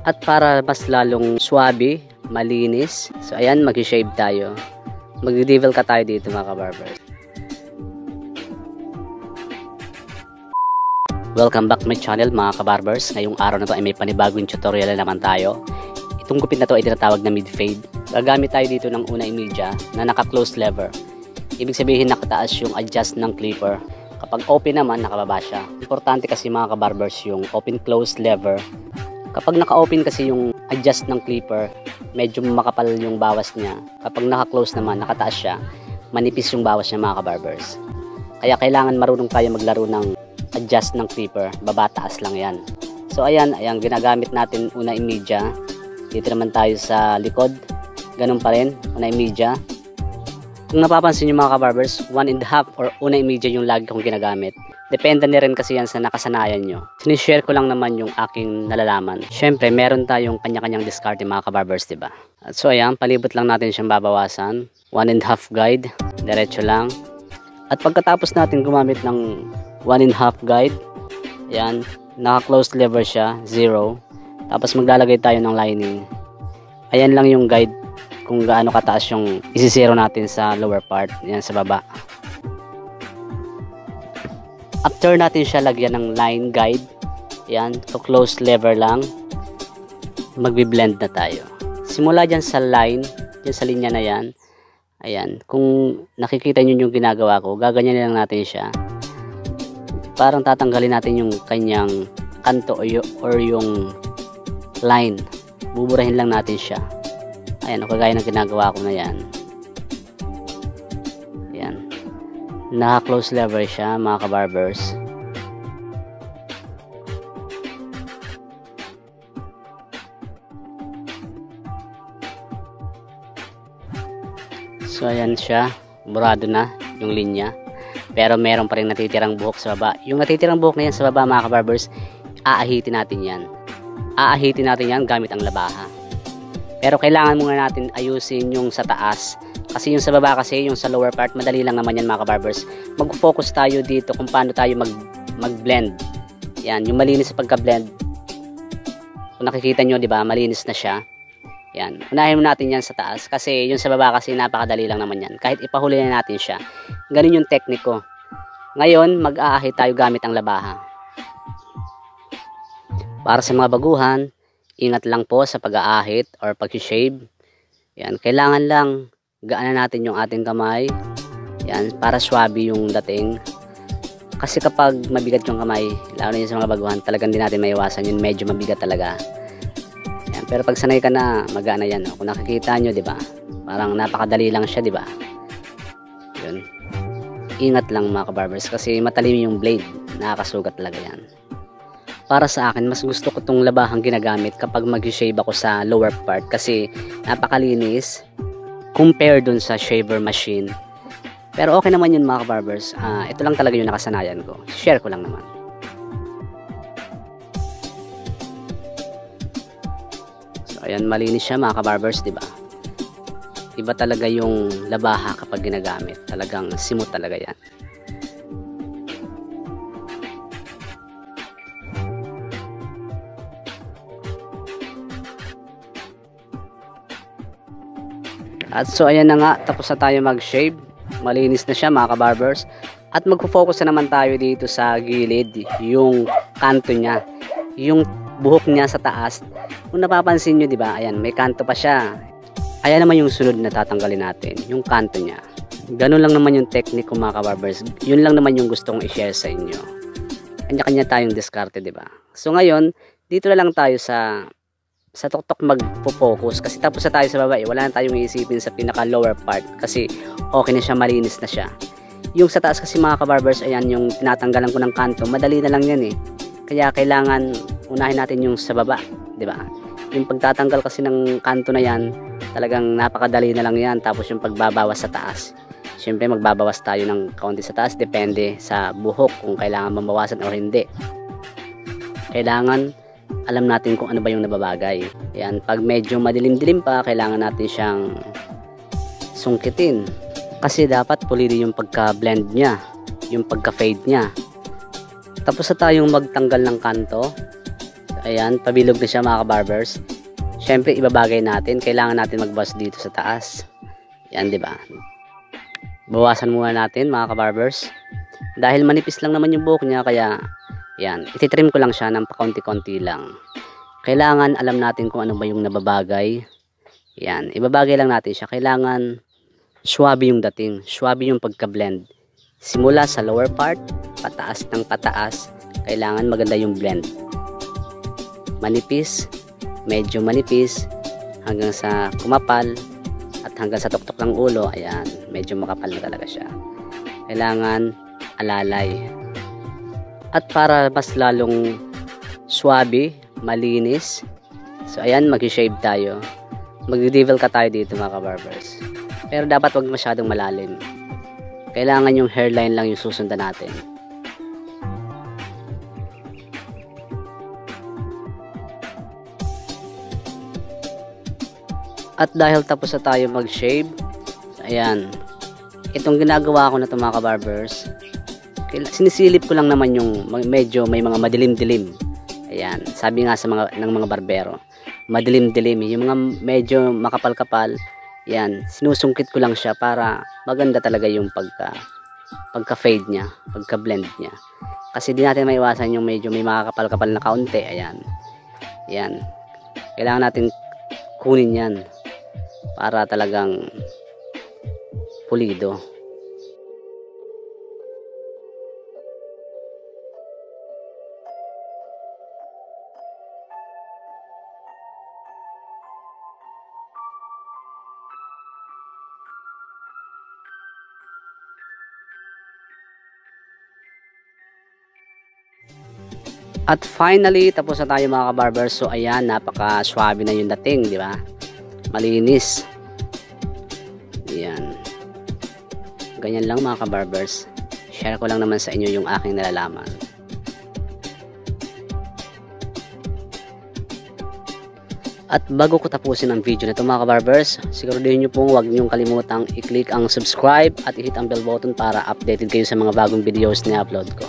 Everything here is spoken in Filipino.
At para mas lalong swabe, malinis, so ayan, mag-shave tayo. Mag-devel ka tayo dito mga kabarbers. Welcome back to my channel mga kabarbers. Ngayong araw na to ay may panibagong tutorial na naman tayo. Itong gupit na to ay tinatawag na mid-fade. Gagamit tayo dito ng unang media na naka-close lever. Ibig sabihin nakataas yung adjust ng clipper. Kapag open naman, nakababa siya. Importante kasi mga kabarbers yung open-close lever. Kapag naka-open kasi yung adjust ng clipper, medyo makapal yung bawas niya. Kapag naka-close naman, nakataas siya, manipis yung bawas niya mga kabarbers. Kaya kailangan marunong tayo maglaro ng adjust ng clipper, baba taas lang yan. So ayan ginagamit natin una media. Dito naman tayo sa likod, ganun pa rin, una media. Kung napapansin nyo mga kabarbers, 1.5 or una media yung lagi kong ginagamit. Depende na rin kasi yan sa nakasanayan nyo. Sinishare ko lang naman yung aking nalalaman. Syempre meron tayong kanya-kanyang discard mga kabarbers, diba? At so ayan, palibot lang natin siyang babawasan. 1.5 guide, diretso lang. At pagkatapos natin gumamit ng 1.5 guide, ayan, naka-closed lever siya, 0. Tapos maglalagay tayo ng lining. Ayan lang yung guide kung gaano kataas yung isi-zero natin sa lower part, ayan sa baba. After natin siya lagyan ng line guide, ayan, to close lever lang, magbi-blend na tayo. Simula dyan sa line, dyan sa linya na yan, ayan, kung nakikita nyo yung ginagawa ko, gaganyan lang natin siya. Parang tatanggalin natin yung kanyang kanto or yung line. Buburahin lang natin siya. Ayan, kagaya ng ginagawa ko na yan. Ayan. Naka-close lever siya mga kabarbers. So ayan siya, burado na yung linya. Pero meron pa rin natitirang buhok sa baba. Yung natitirang buhok na yan sa baba mga kabarbers, aahitin natin yan. Aahitin natin yan gamit ang labaha. Pero kailangan muna natin ayusin yung sa taas. Kasi yung sa baba kasi, yung sa lower part, madali lang naman yan mga kabarbers. Mag-focus tayo dito kung paano tayo mag-blend. Yan, yung malinis sa pagka-blend. Kung nakikita nyo, di ba, malinis na siya. Yan, unahin mo natin yan sa taas. Kasi yung sa baba kasi napakadali lang naman yan. Kahit ipahuli na natin siya. Ganun yung technique ko. Ngayon, mag-aahit tayo gamit ang labaha. Para sa mga baguhan, ingat lang po sa pag-aahit or pag-shave. Yan, kailangan lang gaanan natin yung ating kamay. Yan, para swabe yung dating. Kasi kapag mabigat yung kamay, lalo na sa mga baguhan, talagang di natin maiwasan yun. Medyo mabigat talaga. Yan, pero pag sanay ka na, mag-aana yan. Kung nakikita nyo, di ba? Parang napakadali lang siya, di ba? Yun. Ingat lang mga kabarbers kasi matalim yung blade. Nakakasugat talaga yan. Para sa akin, mas gusto ko tong labahang ginagamit kapag mag-shave ako sa lower part kasi napakalinis compare dun sa shaver machine. Pero okay naman yun mga kabarbers. Ito lang talaga yung nakasanayan ko. Share ko lang naman. So ayan, malinis siya mga kabarbers, diba? Iba talaga yung labaha kapag ginagamit. Talagang simot talaga yan. At so ayan na nga, tapos na tayo mag-shave. Malinis na siya mga kabarbers. At magpo-focus na naman tayo dito sa gilid, yung kanto niya, yung buhok niya sa taas. Kung napapansin nyo, di ba? Ayan, may kanto pa siya. Ayan naman yung sunod na tatanggalin natin, yung kanto niya. Ganun lang naman yung technique ko mga kabarbers. Yun lang naman yung gusto kong i-share sa inyo. Kanya-kanya tayong diskarte, di ba? So ngayon, dito na lang tayo sa tuktok magpo-focus kasi tapos na tayo sa baba, wala na tayong iisipin sa pinaka lower part kasi okay na siya, malinis na siya. Yung sa taas kasi mga kabarbers, ayan yung tinatanggalan ko ng kanto, madali na lang yan eh. Kaya kailangan unahin natin yung sa baba, di ba? Yung pagtatanggal kasi ng kanto na yan, talagang napakadali na lang yan. Tapos yung pagbabawas sa taas, syempre magbabawas tayo ng kaunti sa taas, depende sa buhok kung kailangan mabawasan o hindi. Kailangan alam natin kung ano ba yung nababagay. Yan, pag medyo madilim-dilim pa, kailangan natin siyang sungkitin. Kasi dapat pulili yung pagka-blend niya, yung pagka-fade niya. Tapos na tayong magtanggal ng kanto. Ayan, pabilog na siya mga kabarbers. Syempre, ibabagay natin. Kailangan natin mag-buzz dito sa taas. Yan, di ba? Bawasan muna natin mga kabarbers. Dahil manipis lang naman yung buhok niya, kaya yan, ititrim ko lang siya ng pakonti-konti lang. Kailangan alam natin kung ano ba yung nababagay. Yan, ibabagay lang natin siya. Kailangan swabe yung dating, swabe yung pagka-blend. Simula sa lower part, pataas ng pataas, kailangan maganda yung blend. Manipis, medyo manipis, hanggang sa kumapal, at hanggang sa tuktok ng ulo, ayan, medyo makapal na talaga siya. Kailangan alalay. At para mas lalong swabe, malinis, so ayan, mag-shave tayo. Mag-devel ka tayo dito mga kabarbers. Pero dapat wag masyadong malalim. Kailangan yung hairline lang yung susundan natin. At dahil tapos na tayo mag-shave, ayan, itong ginagawa ko na ito mga kabarbers, sinisilip ko lang naman yung medyo may mga madilim-dilim. Ayan, sabi nga ng mga barbero, madilim-dilim, yung mga medyo makapal-kapal, yan, sinusungkit ko lang siya para maganda talaga yung pagka-fade niya, pagka-blend niya. Kasi di natin maiwasan yung medyo may makakapal-kapal na kaunti. Ayan, ayan, kailangan natin kunin yan para talagang pulido. At finally, tapos na tayo mga kabarbers. So ayan, napaka-swabe na yung dating, di ba? Malinis. Ayan. Ganyan lang mga kabarbers. Share ko lang naman sa inyo yung aking nalalaman. At bago ko tapusin ang video na ito mga kabarbers, siguraduhin nyo pong huwag nyong kalimutang i-click ang subscribe at i-hit ang bell button para updated kayo sa mga bagong videos na upload ko.